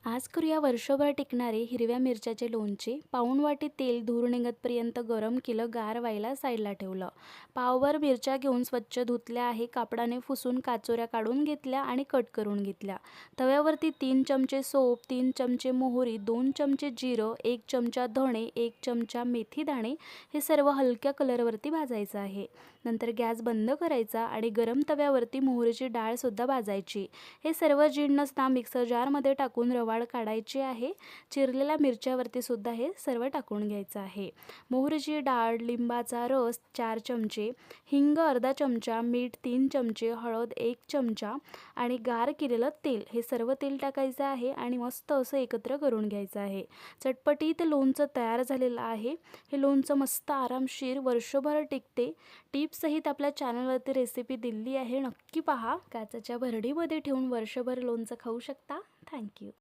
आज करूया वर्षभर टिकणारे हिरव्या मिरच्याचे लोणचे. पाऊण वाटी तेल धूर निघतपर्यंत गरम केलं, गार व्हायला साईडला ठेवलं. पावभर मिरच्या घेऊन स्वच्छ धुतल्या आहे, कापडाने पुसून काचोऱ्या काढून घेतल्या आणि कट करून घेतल्या. तव्यावरती 3 चमचे सोप, 3 चमचे मोहरी, 2 चमचे जिरं, 1 चमचा धणे, 1 चमचा मेथी दाणे हे सर्व हलक्या कलरवरती भाजायचं आहे. नंतर गॅस बंद करायचा आणि गरम तव्यावरती मोहरीची डाळसुद्धा भाजायची. हे सर्व जिन्नस मिक्सर जारमध्ये टाकून रवाळ काढायची आहे. चिरलेल्या मिरच्यावरती सुद्धा हे सर्व टाकून घ्यायचं आहे. मोहरीची डाळ, लिंबाचा रस 4 चमचे, हिंग अर्धा चमचा, मीठ 3 चमचे, हळद 1 चमचा आणि गार केलेलं तेल हे सर्व तेल टाकायचं आहे आणि मस्त असं एकत्र करून घ्यायचं आहे. चटपटीत लोणचं तयार झालेलं आहे. हे लोणचं मस्त आरामशीर वर्षभर टिकते. टिप्ससहित आपल्या चॅनलवरती रेसिपी दिली आहे, नक्की पहा. काचेच्या भरडीमध्ये ठेवून वर्षभर लोणचं खाऊ शकता. थँक्यू.